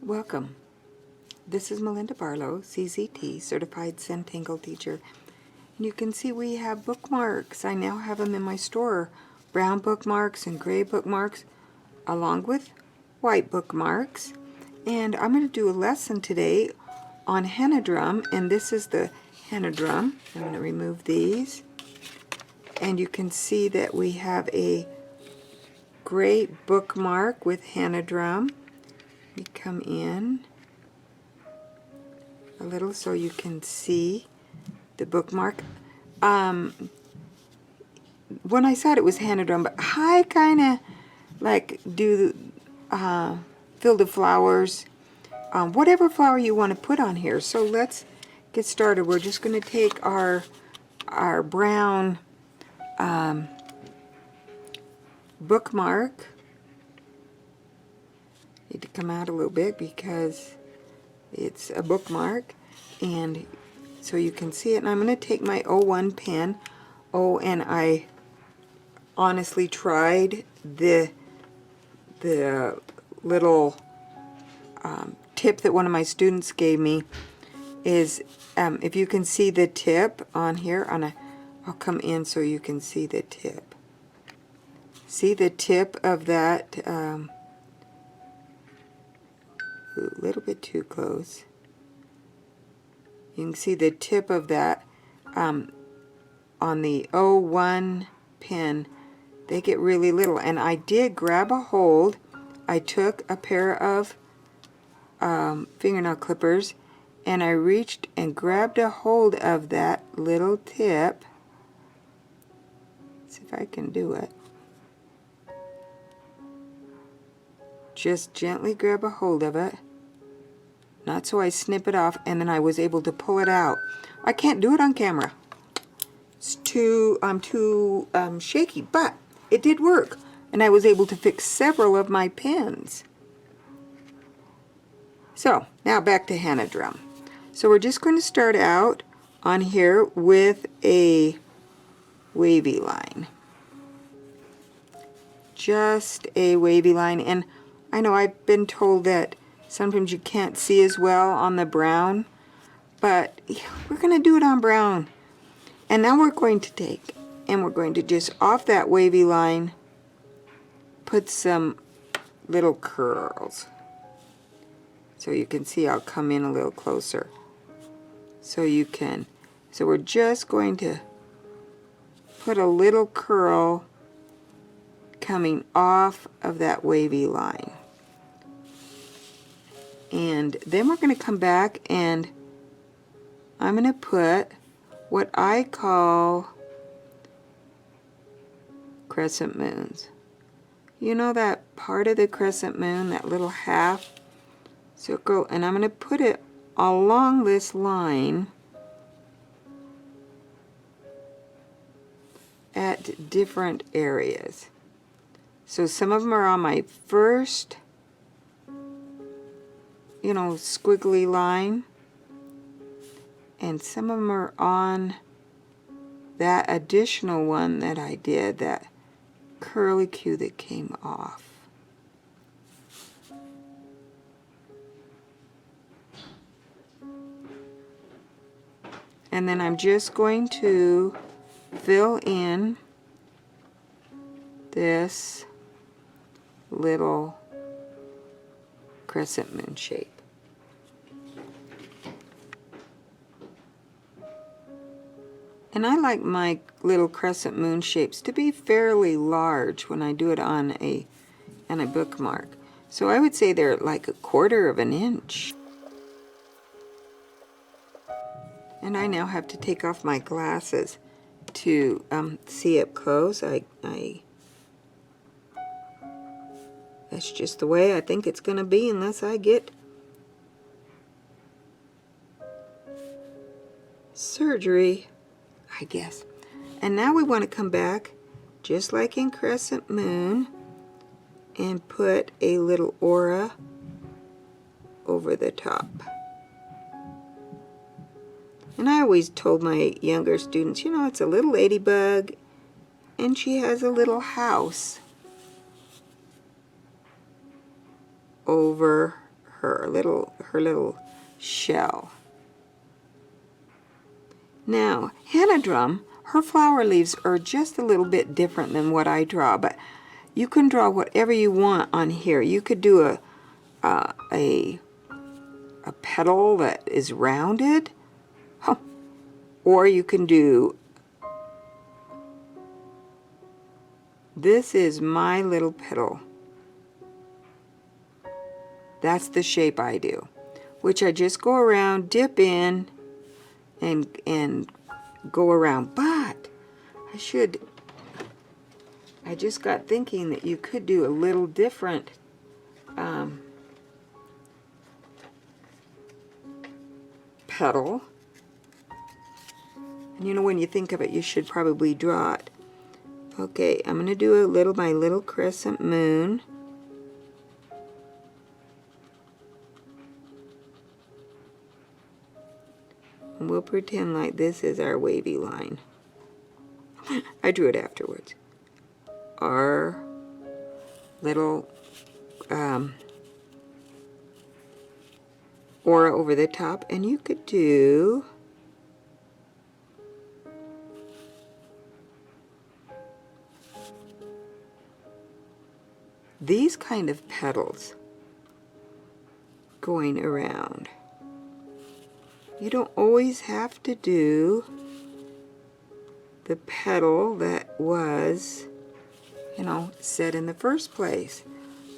Welcome. This is Melinda Barlow, CZT, Certified Centangle Teacher. And you can see we have bookmarks. I now have them in my store. Brown bookmarks and gray bookmarks, along with white bookmarks. And I'm going to do a lesson today on Henna Drum, and this is the Henna Drum. I'm going to remove these. And you can see that we have a gray bookmark with Henna Drum. We come in a little so you can see the bookmark. When I said it was Henna Drum, but I kind of like do fill the flowers, whatever flower you want to put on here. So let's get started. We're just going to take our brown bookmark. Need to come out a little bit because it's a bookmark, and so you can see it. And I'm going to take my 01 pen. Oh, and I honestly tried the little tip that one of my students gave me. Is if you can see the tip on here, I'll come in so you can see the tip. See the tip of that. A little bit too close. You can see the tip of that on the 01 pen. They get really little, and I did grab a hold. I took a pair of fingernail clippers and I reached and grabbed a hold of that little tip. Let's see if I can do it. Just gently grab a hold of it. Not so I snip it off, and then I was able to pull it out. I can't do it on camera. It's too shaky, but it did work, and I was able to fix several of my pens. So now back to Henna Drum. So we're just going to start out on here with a wavy line. Just a wavy line, and I know I've been told that sometimes you can't see as well on the brown, but we're going to do it on brown. And now we're going to take, and we're going to just off that wavy line, put some little curls. So you can see I'll come in a little closer. So we're just going to put a little curl coming off of that wavy line. And then we're going to come back, and I'm going to put what I call crescent moons. You know that part of the crescent moon, that little half circle, and I'm going to put it along this line at different areas. So some of them are on my first, squiggly line, and some of them are on that additional one that I did, that curly Q that came off. And then I'm just going to fill in this little crescent moon shape. And I like my little crescent moon shapes to be fairly large when I do it on a bookmark. So I would say they're like 1/4 of an inch. And I now have to take off my glasses to see up close. That's just the way I think it's going to be unless I get surgery, I guess. And now we want to come back, just like in Crescent Moon, and put a little aura over the top. And I always told my younger students, it's a little ladybug, and she has a little house over her little shell. Now, Henna Drum, her flower leaves are just a little bit different than what I draw, but you can draw whatever you want on here. You could do a petal that is rounded, or you can do, this is my little petal. That's the shape I do, which I just go around, dip in, and go around. But I just got thinking that you could do a little different petal. And you know, when you think of it, you should probably draw it. Okay, I'm going to do my little crescent moon. And we'll pretend like this is our wavy line. I drew it afterwards. Our little aura over the top, and you could do these kind of petals going around. You don't always have to do the petal that was, you know, set in the first place.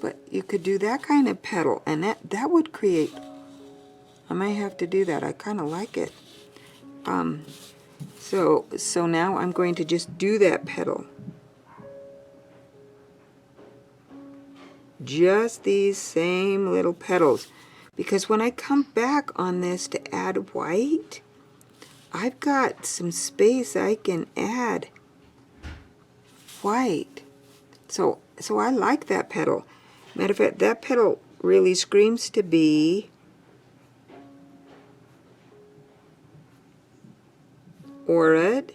But you could do that kind of petal, and that would create, I might have to do that. I kind of like it. So now I'm going to just do that petal. Just these same little petals. Because when I come back on this to add white, I've got some space I can add white. So I like that petal. Matter of fact, that petal really screams to be aura'd.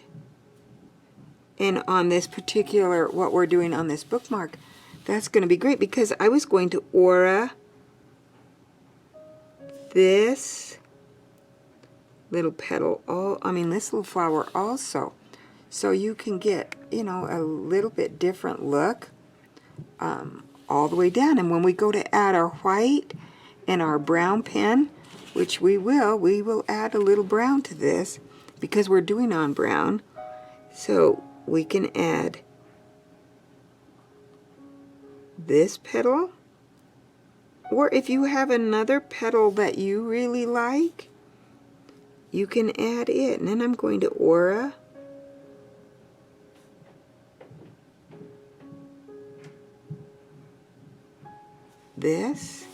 And on this particular, what we're doing on this bookmark, that's going to be great, because I was going to aura this little petal, this little flower also. So you can get, you know, a little bit different look all the way down. And when we go to add our white and our brown pen, which we will add a little brown to this because we're doing on brown. So we can add this petal, or if you have another petal that you really like, you can add it. And then I'm going to aura this,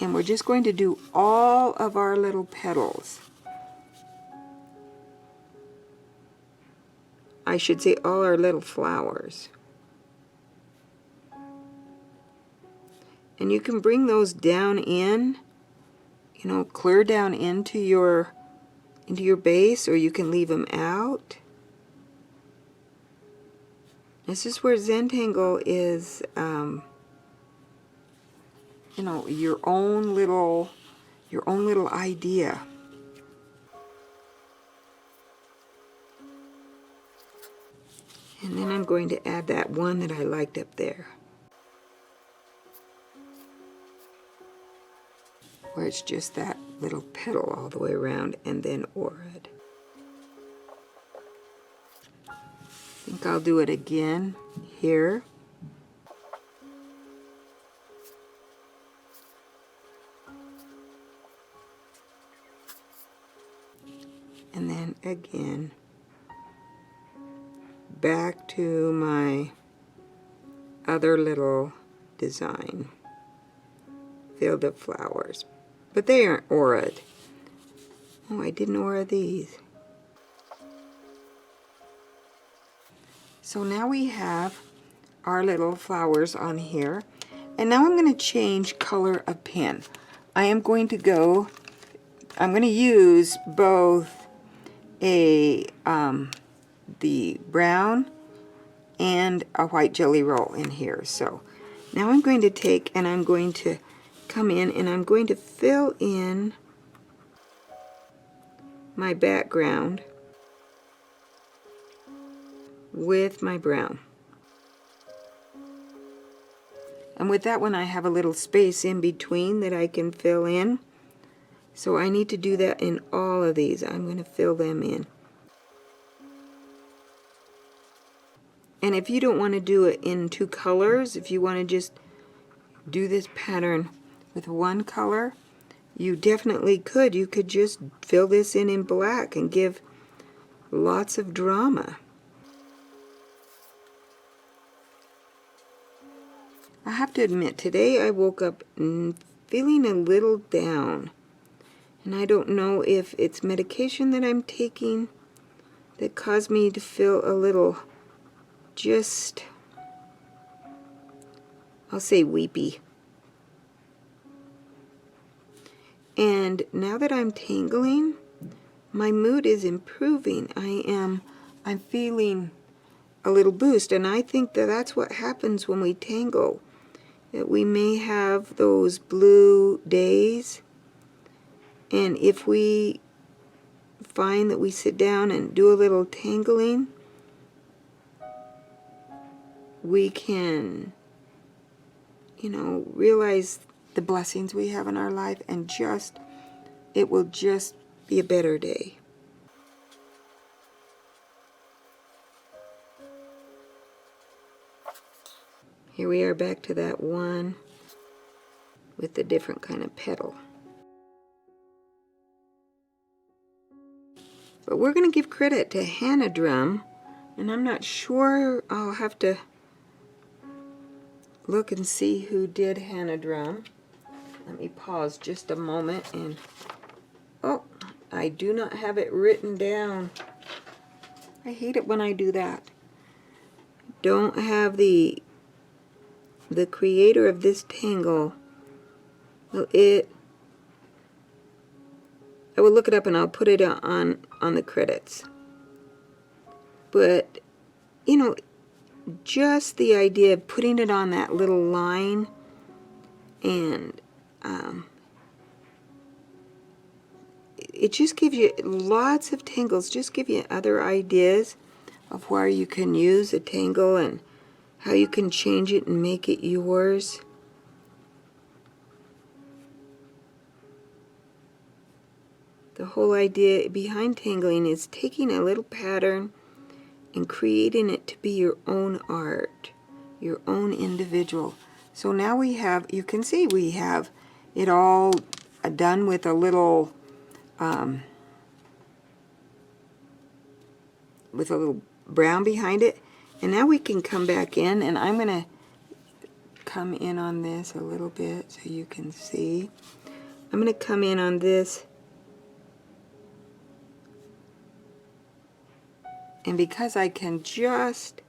and we're just going to do all of our little petals. I should say all our little flowers. And you can bring those down in, you know, clear down into your base, or you can leave them out. This is where Zentangle is, you know, your own little idea. And then I'm going to add that one that I liked up there, where it's just that little petal all the way around, and then aura'd. I think I'll do it again here. And then again, back to my other little design, field of flowers. But they aren't aura'd. Oh, I didn't aura these. So now we have our little flowers on here. And now I'm going to change color of pen. I'm going to use both the brown and a white jelly roll in here. So now I'm going to take and I'm going to come in and I'm going to fill in my background with my brown. And with that one I have a little space in between that I can fill in. So I need to do that in all of these. I'm going to fill them in. And if you don't want to do it in two colors, if you want to just do this pattern with one color, you definitely could. You could just fill this in black and give lots of drama. I have to admit, today I woke up feeling a little down. And I don't know if it's medication that I'm taking that caused me to feel a little just, I'll say weepy. And now that I'm tangling, my mood is improving. I'm feeling a little boost, and I think that that's what happens when we tangle. That we may have those blue days, and if we find that we sit down and do a little tangling, we can, realize the blessings we have in our life, and it will just be a better day. Here we are back to that one with the different kind of petal. But we're going to give credit to Henna Drum, and I'm not sure, I'll have to look and see who did Henna Drum. Let me pause just a moment, and oh, I do not have it written down. I hate it when I do that. Don't have the creator of this tangle. Well, I will look it up and I'll put it on the credits. But, just the idea of putting it on that little line, and it just gives you lots of tangles, just give you other ideas of where you can use a tangle and how you can change it and make it yours. The whole idea behind tangling is taking a little pattern and creating it to be your own art, your own individual. So now we have, you can see we have it all done with a little brown behind it. And now we can come back in, and I'm going to come in on this a little bit so you can see. I'm going to come in on this, and because I can just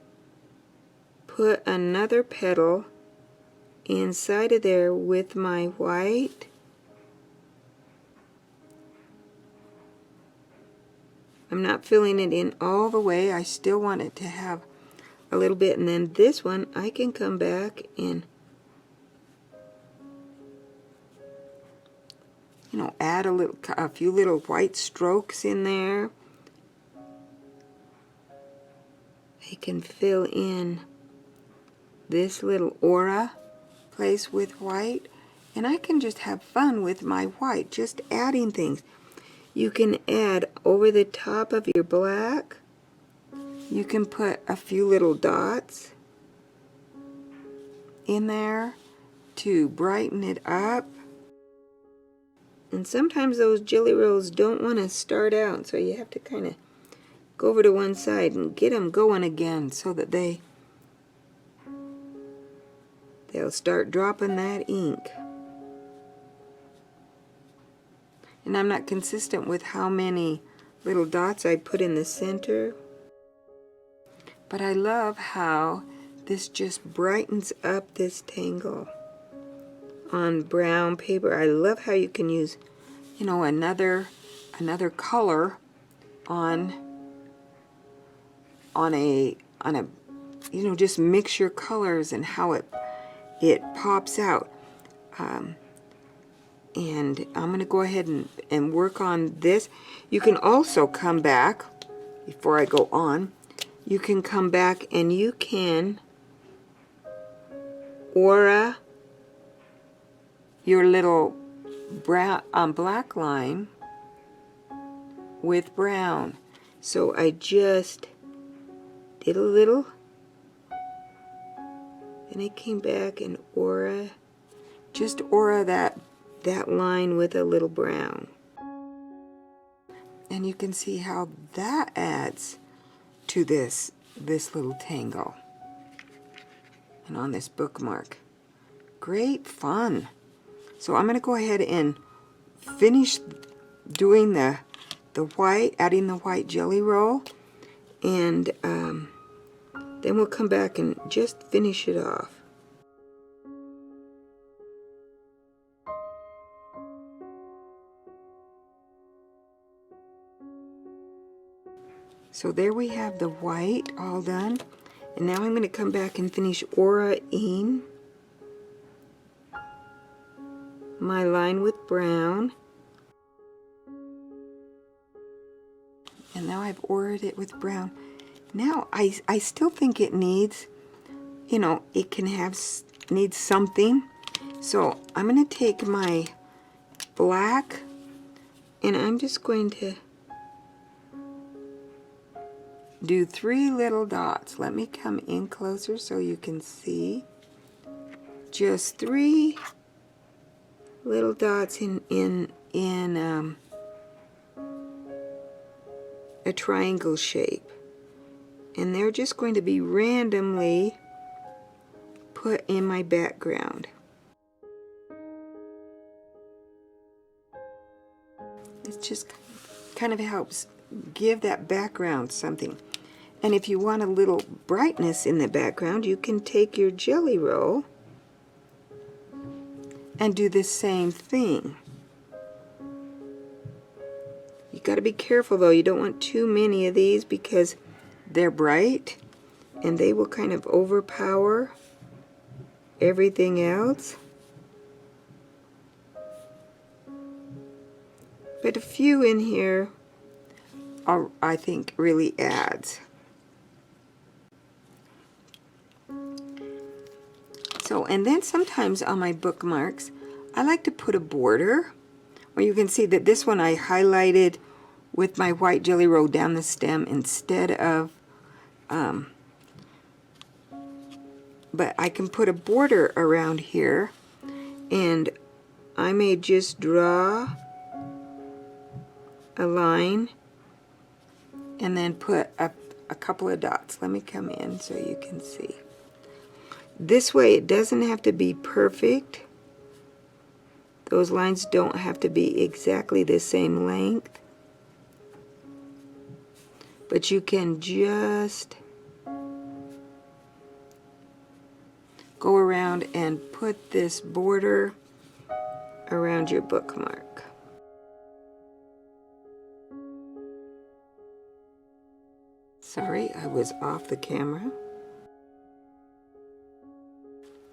put another petal inside of there with my white, I'm not filling it in all the way. I still want it to have a little bit, and then this one I can come back and add a few little white strokes in there. I can fill in this little aura place with white, and I can just have fun with my white, just adding things. You can add over the top of your black. You can put a few little dots in there to brighten it up. And sometimes those jelly rolls don't want to start out, so you have to kind of go over to one side and get them going again so that they'll start dropping that ink. And I'm not consistent with how many little dots I put in the center. But I love how this just brightens up this tangle on brown paper. I love how you can use, another color on a just mix your colors and how it pops out. And I'm going to go ahead and work on this. You can also come back, before I go on, you can come back and you can aura your little brown, black line with brown. So I just did a little, and I came back and just aura that line with a little brown. And you can see how that adds to this little tangle. And on this bookmark. Great fun. So I'm going to go ahead and finish doing the white, adding the white jelly roll, and then we'll come back and just finish it off. So there we have the white all done, and now I'm going to come back and finish aura-ing my line with brown. And now I've auraed it with brown. Now I still think it needs, you know, it can have, needs something. So I'm going to take my black and I'm just going to do 3 little dots. Let me come in closer so you can see. Just 3 little dots in a triangle shape, and they're just going to be randomly put in my background. It just kind of helps give that background something. And if you want a little brightness in the background, you can take your jelly roll and do the same thing. You got to be careful though, you don't want too many of these because they're bright and they will kind of overpower everything else. But a few in here are, I think, really adds. So, and then sometimes on my bookmarks, I like to put a border. Or you can see that this one I highlighted with my white jelly roll down the stem instead of, but I can put a border around here, and I may just draw a line and then put a couple of dots. Let me come in so you can see. This way it doesn't have to be perfect. Those lines don't have to be exactly the same length. But you can just go around and put this border around your bookmark. Sorry, I was off the camera.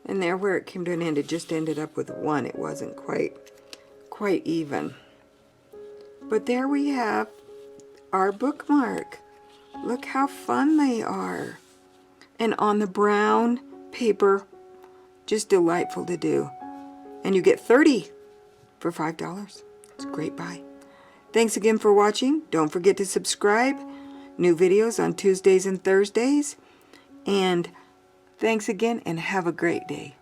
And there where it came to an end, it just ended up with 1. It wasn't quite even. But there we have our bookmark. Look how fun they are. And on the brown paper, just delightful to do. And you get 30 for $5. It's a great buy. Thanks again for watching. Don't forget to subscribe. New videos on Tuesdays and Thursdays. And thanks again, and have a great day.